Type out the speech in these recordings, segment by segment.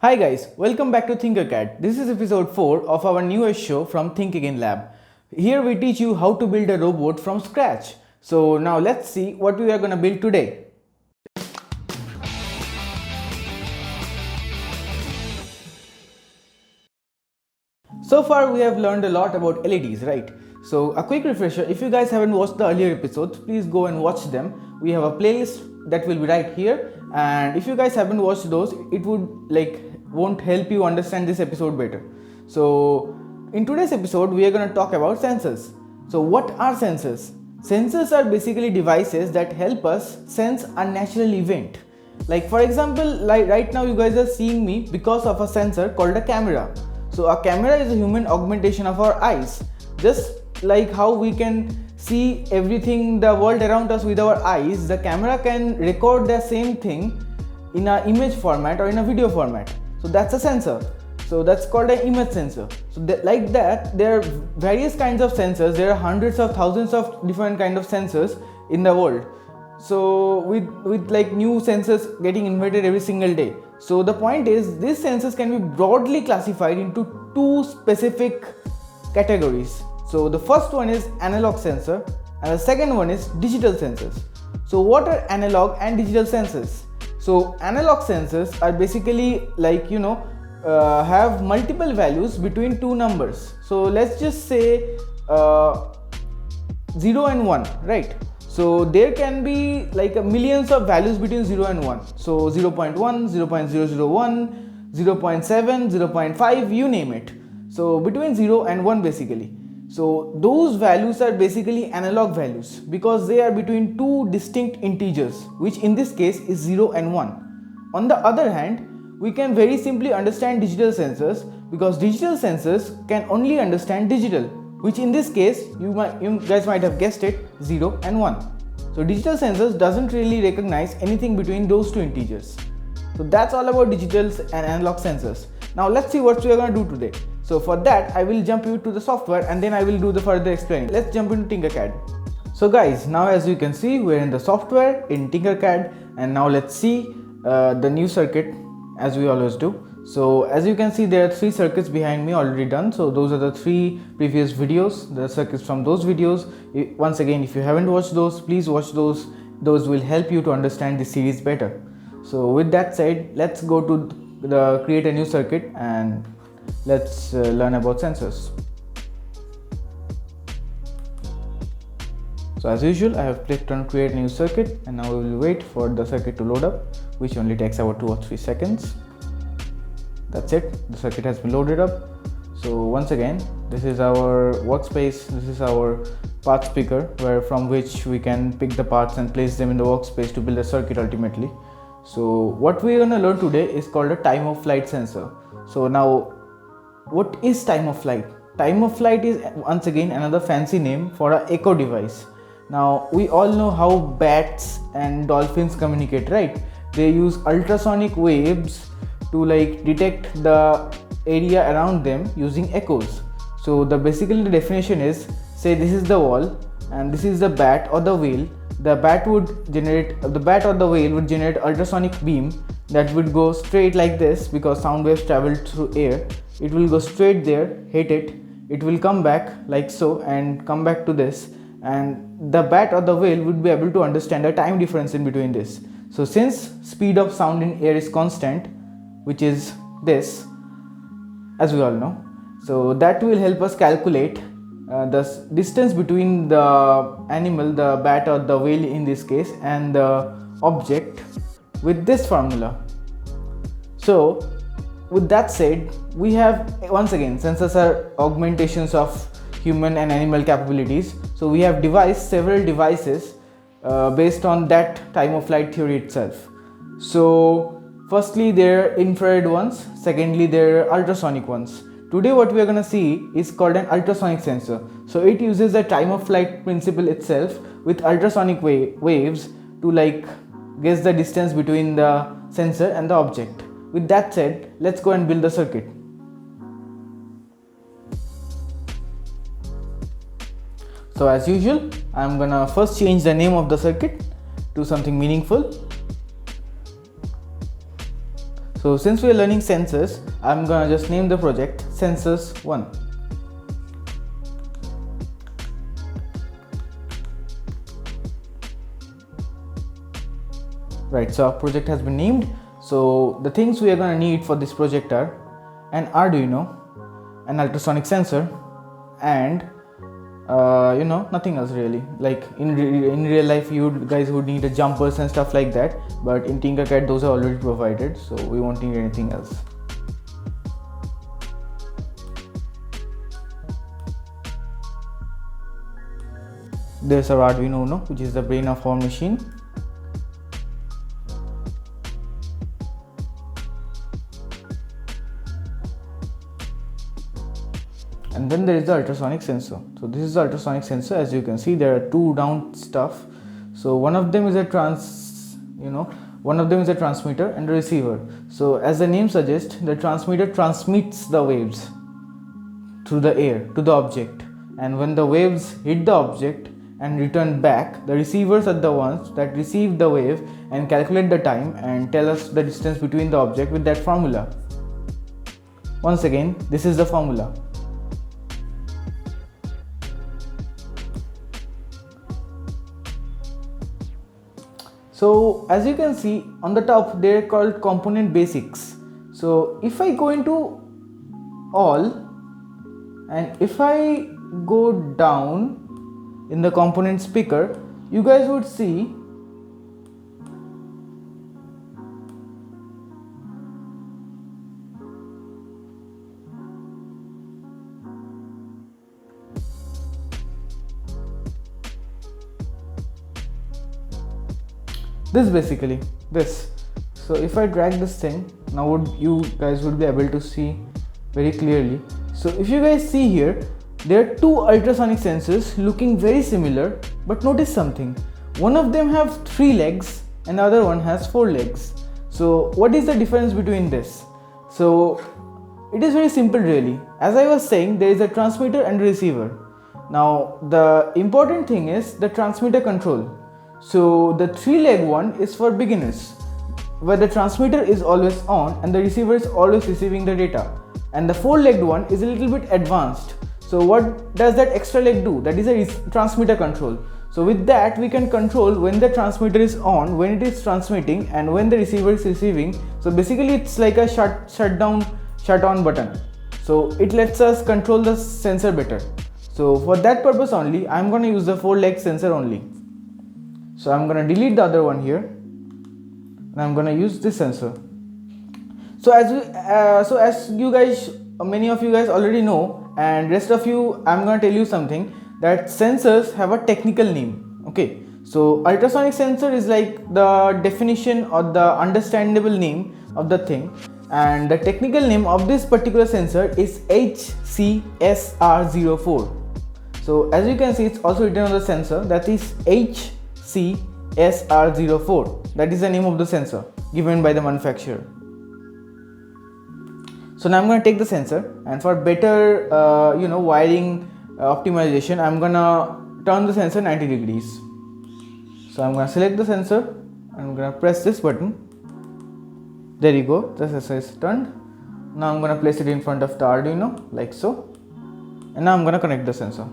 Hi guys, welcome back to Thinkercad. This is episode 4 of our newest show from Think Again Lab. Here we teach you how to build a robot from scratch. So now let's see what we are going to build today. So far we have learned a lot about LEDs, right? So a quick refresher, if you guys haven't watched the earlier episodes, please go and watch them. We have a playlist that will be right here, and if you guys haven't watched those, it won't help you understand this episode better. So in today's episode we are going to talk about sensors. So what are sensors? Sensors are basically devices that help us sense a natural event. Like for example, like right now you guys are seeing me because of a sensor called a camera. So a camera is a human augmentation of our eyes. Just like how we can see everything, the world around us with our eyes, the camera can record the same thing in an image format or in a video format. So that's a sensor. So that's called an image sensor. So like that, there are various kinds of sensors. There are hundreds of thousands of different kinds of sensors in the world. So with like new sensors getting invented every single day. So the point is, these sensors can be broadly classified into two specific categories. So the first one is analog sensor and the second one is digital sensors. So what are analog and digital sensors? So analog sensors are basically have multiple values between two numbers. So let's just say 0 and 1, right? So there can be like millions of values between 0 and 1. So 0.1, 0.001, 0.7, 0.5, you name it. So between 0 and 1 basically. So those values are basically analog values because they are between two distinct integers, which in this case is 0 and 1. On the other hand, we can very simply understand digital sensors because digital sensors can only understand digital, which in this case you guys might have guessed it, 0 and 1. So digital sensors doesn't really recognize anything between those two integers. So that's all about digitals and analog sensors. Now let's see what we are going to do today. So for that I will jump you to the software and then I will do the further explaining. Let's jump into Tinkercad. So guys, now as you can see, we're in the software in Tinkercad, and now let's see the new circuit as we always do. So as you can see, there are 3 circuits behind me already done. So those are the 3 previous videos, the circuits from those videos. Once again, if you haven't watched those, please watch those. Those will help you to understand the series better. So with that said, let's go to the create a new circuit and let's learn about sensors. So as usual, I have clicked on create new circuit, and now we will wait for the circuit to load up, which only takes about 2 or 3 seconds. That's it, the circuit has been loaded up. So once again, this is our workspace, this is our path speaker, from which we can pick the parts and place them in the workspace to build a circuit ultimately. So what we are going to learn today is called a time of flight sensor. So now, what is time of flight? Time of flight is once again another fancy name for an echo device. Now we all know how bats and dolphins communicate, right? They use ultrasonic waves to detect the area around them using echoes. So basically the definition is, say this is the wall and this is the bat or the whale. The bat or the whale would generate ultrasonic beam that would go straight like this because sound waves travel through air. It will go straight there, hit it, it will come back like so and come back to this, and the bat or the whale would be able to understand the time difference in between this. So since speed of sound in air is constant, which is this, as we all know, so that will help us calculate the distance between the animal, the bat or the whale in this case, and the object with this formula. So with that said, we have, once again, sensors are augmentations of human and animal capabilities. So we have devised several devices based on that time of flight theory itself. So firstly, there are infrared ones, secondly there are ultrasonic ones. Today what we are going to see is called an ultrasonic sensor. So it uses the time of flight principle itself with ultrasonic waves to guess the distance between the sensor and the object. With that said, let's go and build the circuit. So as usual, I'm gonna first change the name of the circuit to something meaningful. So since we are learning sensors, I'm gonna just name the project Sensors 1. Right, so our project has been named. So the things we are gonna need for this project are an Arduino, an ultrasonic sensor, and nothing else really. Like in real life, you guys would need a jumpers and stuff like that, but in Tinkercad those are already provided, so we won't need anything else. There's our Arduino Uno, which is the brain of our machine. And then there is the ultrasonic sensor. So this is the ultrasonic sensor. As you can see, there are two down stuff. So one of them is a transmitter and a receiver. So as the name suggests, the transmitter transmits the waves through the air to the object, and when the waves hit the object and return back, the receivers are the ones that receive the wave and calculate the time and tell us the distance between the object with that formula. Once again, this is the formula. So as you can see on the top, they are called component basics. So if I go into all, and if I go down in the components picker, you guys would see this, basically this. So if I drag this thing, now you guys would be able to see very clearly. So if you guys see here, there are two ultrasonic sensors looking very similar, but notice something. One of them have 3 legs and the other one has 4 legs. So what is the difference between this? So it is very simple really. As I was saying, there is a transmitter and receiver. Now the important thing is the transmitter control. So the 3-leg one is for beginners, where the transmitter is always on and the receiver is always receiving the data. And the 4-legged one is a little bit advanced. So what does that extra leg do? That is a transmitter control. So with that we can control when the transmitter is on, when it is transmitting, and when the receiver is receiving. So basically it's like a shut on button. So it lets us control the sensor better. So for that purpose only, I'm going to use the 4-leg sensor only. So I'm going to delete the other one here, and I'm going to use this sensor. So as you guys, many of you guys already know, and rest of you, I'm going to tell you something, that sensors have a technical name. Okay, so ultrasonic sensor is like the definition or the understandable name of the thing, and the technical name of this particular sensor is HCSR04. So as you can see, it's also written on the sensor, that is HCSR04. That is the name of the sensor given by the manufacturer. So now I'm going to take the sensor, and for better wiring optimization, I'm going to turn the sensor 90 degrees. So I'm going to select the sensor, I'm going to press this button. There you go, the sensor is turned. Now I'm going to place it in front of the Arduino like so, and now I'm going to connect the sensor.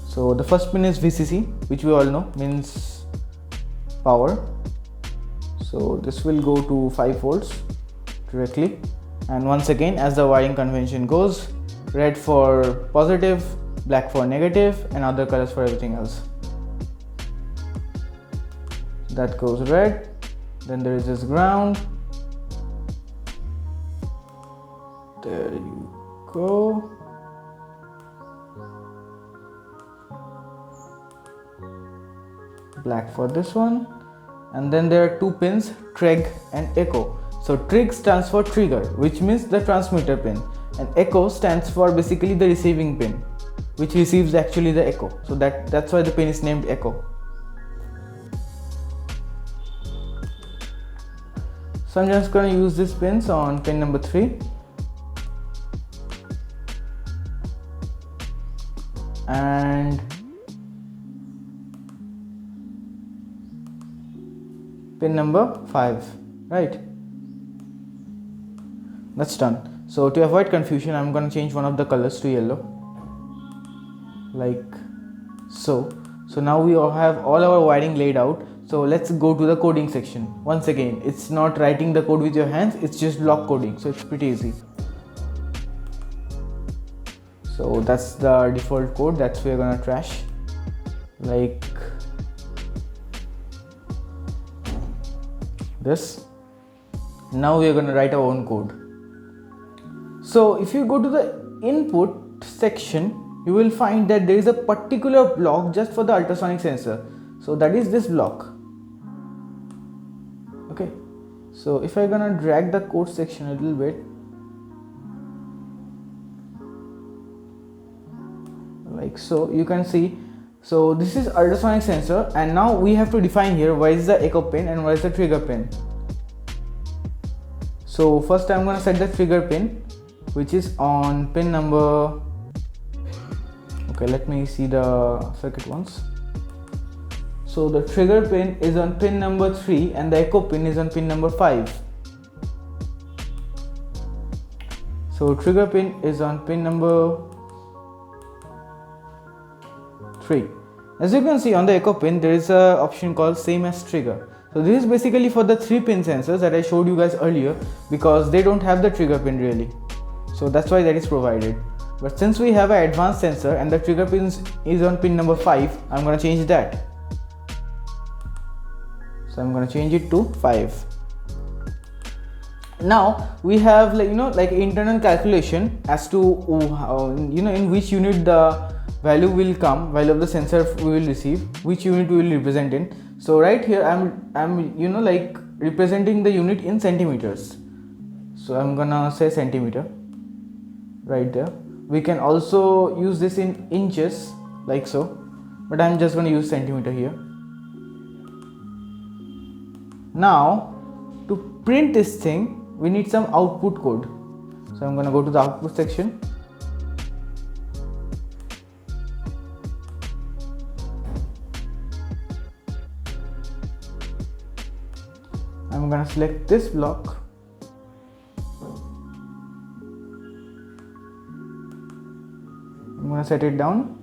So the first pin is VCC, which we all know means power. So this will go to 5 volts directly, and once again, as the wiring convention goes, red for positive, black for negative, and other colors for everything else. That goes red. Then there is this ground. There you go. Black for this one. And then there are 2 pins, treg and echo. So treg stands for trigger, which means the transmitter pin, and echo stands for basically the receiving pin, which receives actually the echo. So that's why the pin is named echo. So I'm just going to use these pins on pin number 3. And pin number 5, right? That's done. So to avoid confusion, I'm going to change one of the colors to yellow, like so. So now we all have all our wiring laid out. So let's go to the coding section. Once again, it's not writing the code with your hands, it's just block coding, so it's pretty easy. So that's the default code that's we're gonna trash, like this. Now we're gonna write our own code. So if you go to the input section, you will find that there is a particular block just for the ultrasonic sensor. So that is this block. Okay, so if I'm gonna drag the code section a little bit, like so, you can see. So this is ultrasonic sensor, and now we have to define here where is the echo pin and where is the trigger pin. So first I'm gonna set the trigger pin, which is on pin number, okay, let me see the circuit once. So the trigger pin is on pin number 3 and the echo pin is on pin number 5. So trigger pin is on pin number 3. As you can see on the echo pin, there is a option called same as trigger. So this is basically for the 3 pin sensors that I showed you guys earlier, because they don't have the trigger pin really. So that's why that is provided. But since we have an advanced sensor and the trigger pin is on pin number 5, I'm going to change that. So I'm going to change it to 5. Now we have like internal calculation as to in which unit the value will come, value of the sensor we will receive, which unit we will represent in. So right here I'm like representing the unit in centimeters. So I'm gonna say centimeter right there. We can also use this in inches like so, but I'm just gonna use centimeter here. Now to print this thing, we need some output code. So I'm gonna go to the output section. I'm gonna select this block. I'm gonna set it down.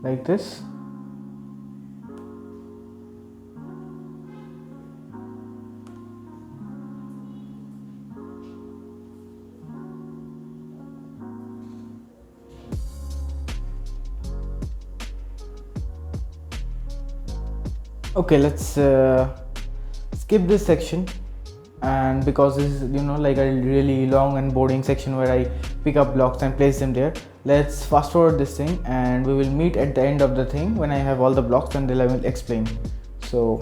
Like this. Okay, let's skip this section, and because this is like a really long and boring section where I pick up blocks and place them there, let's fast forward this thing and we will meet at the end of the thing when I have all the blocks, and then I will explain. So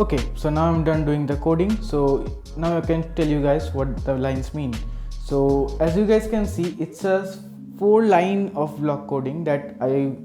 okay, so now I'm done doing the coding. So now I can tell you guys what the lines mean. So as you guys can see, it's a 4 line of block coding that I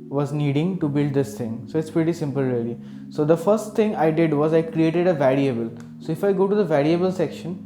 was needing to build this thing. So it's pretty simple really. So the first thing I did was I created a variable. So if I go to the variable section,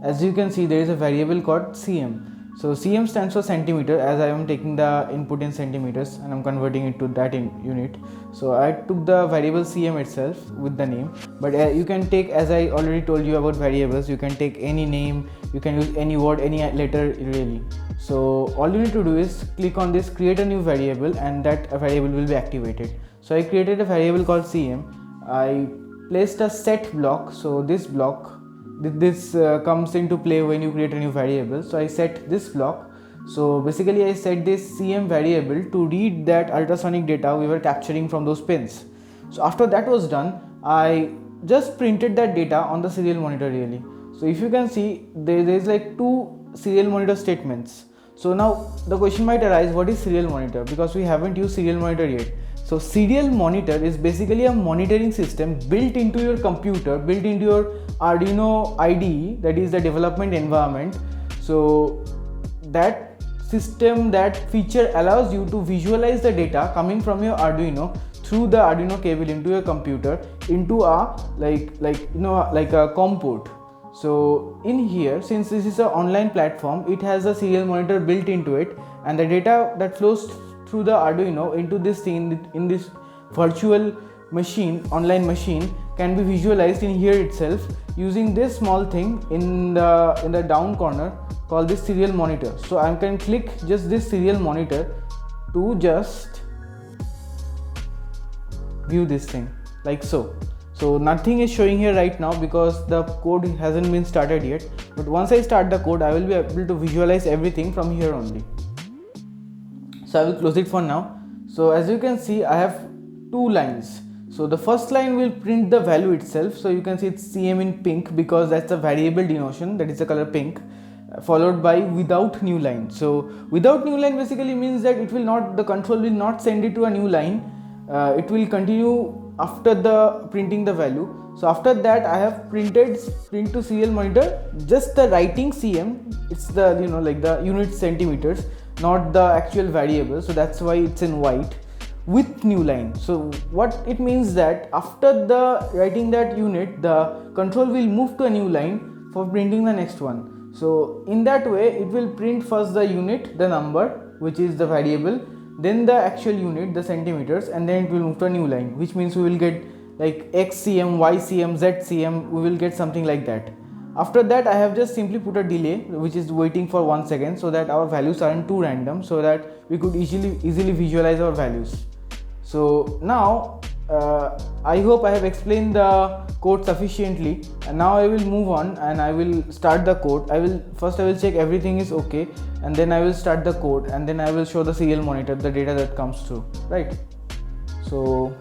as you can see, there is a variable called cm. So cm stands for centimeter, as I am taking the input in centimeters and I'm converting it to that in unit. So I took the variable cm itself with the name, but you can take, as I already told you about variables, you can take any name, you can use any word, any letter really. So all you need to do is click on this create a new variable, and that variable will be activated. So I created a variable called cm. I placed a set block. So this block, this comes into play when you create a new variable. So I set this block. So basically I set this cm variable to read that ultrasonic data we were capturing from those pins. So after that was done, I just printed that data on the serial monitor really. So if you can see, there is like 2 serial monitor statements. So now the question might arise, what is serial monitor? Because we haven't used serial monitor yet. So serial monitor is basically a monitoring system built into your computer, built into your Arduino IDE, that is the development environment. So that system, that feature allows you to visualize the data coming from your Arduino through the Arduino cable into your computer into a like a COM port. So in here, since this is an online platform, it has a serial monitor built into it, and the data that flows through the Arduino into this thing in this virtual machine, online machine, can be visualized in here itself using this small thing in the down corner called this serial monitor. So I can click just this serial monitor to just view this thing like so. So nothing is showing here right now because the code hasn't been started yet, but once I start the code I will be able to visualize everything from here only. So I will close it for now. So as you can see, I have two lines. So the first line will print the value itself. So you can see it's CM in pink because that's a variable denotation, that is the color pink, followed by without new line. So without new line basically means that it will not, the control will not send it to a new line. It will continue after the printing the value. So after that I have print to serial monitor just the writing CM, it's the like the unit centimeters, not the actual variable. So that's why it's in white with new line. So what it means that after the writing that unit, the control will move to a new line for printing the next one. So in that way it will print first the unit, the number which is the variable, then the actual unit, the centimeters, and then it will move to a new line, which means we will get like XCM, YCM, ZCM, we will get something like that. After that I have just simply put a delay which is waiting for 1 second so that our values aren't too random, so that we could easily visualize our values. So now I hope I have explained the code sufficiently, and now I will move on and I will start the code. I will check everything is okay, and then I will start the code, and then I will show the serial monitor the data that comes through, right? So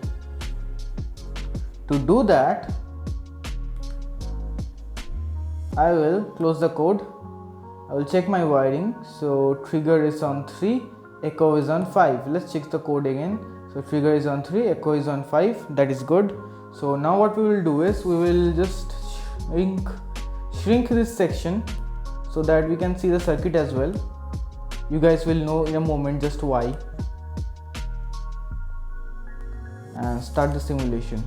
to do that I will close the code. I will check my wiring. So trigger is on 3, echo is on 5. Let's check the code again. So trigger is on 3, echo is on 5, that is good. So now what we will do is we will just shrink this section so that we can see the circuit as well. You guys will know in a moment just why. And start the simulation.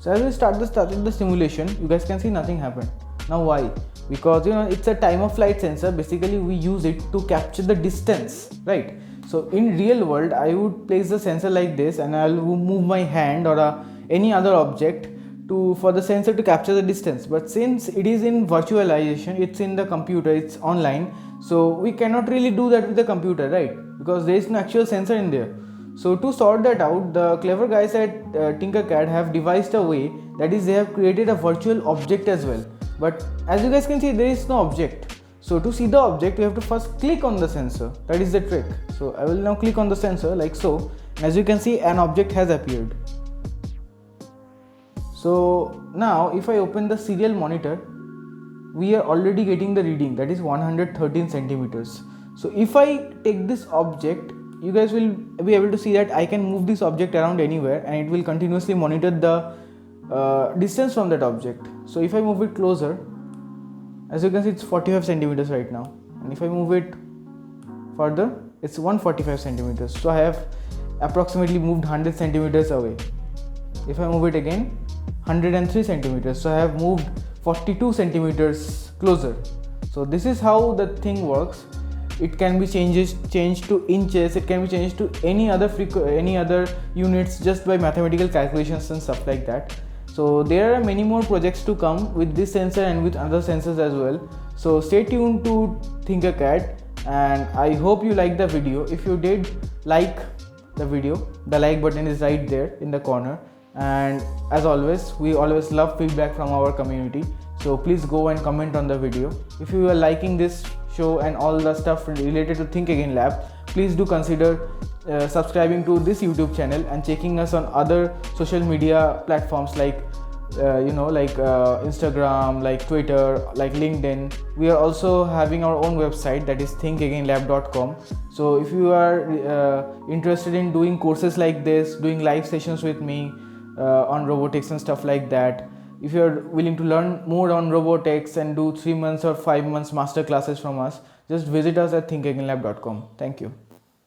So as we started the simulation, you guys can see nothing happened. Now why? Because it's a time of flight sensor. Basically we use it to capture the distance, right? So in real world I would place the sensor like this, and I will move my hand or any other object for the sensor to capture the distance. But since it is in virtualization, it's in the computer, it's online, so we cannot really do that with the computer, right? Because there is no actual sensor in there. So to sort that out, the clever guys at Tinkercad have devised a way, that is they have created a virtual object as well. But as you guys can see, there is no object. So to see the object, you have to first click on the sensor. That is the trick. So I will now click on the sensor like so. And as you can see, an object has appeared. So now if I open the serial monitor, we are already getting the reading, that is 113 centimeters. So if I take this object, you guys will be able to see that I can move this object around anywhere and it will continuously monitor the distance from that object. So if I move it closer, as you can see it's 45 centimeters right now, and if I move it further, it's 145 centimeters. So I have approximately moved 100 centimeters away. If I move it again, 103 centimeters. So I have moved 42 centimeters closer. So this is how the thing works. It can be changed to inches, it can be changed to any other units just by mathematical calculations and stuff like that. So there are many more projects to come with this sensor and with other sensors as well. So stay tuned to Tinkercad, and I hope you liked the video. If you did like the video, the like button is right there in the corner, and as always, we always love feedback from our community. So please go and comment on the video. If you are liking this show and all the stuff related to Think Again Lab, please do consider subscribing to this YouTube channel and checking us on other social media platforms like like Instagram, like Twitter, like LinkedIn. We are also having our own website, that is thinkagainlab.com. So if you are interested in doing courses like this, doing live sessions with me on robotics and stuff like that, if you are willing to learn more on robotics and do 3 months or 5 months master classes from us, just visit us at thinkagainlab.com. Thank you.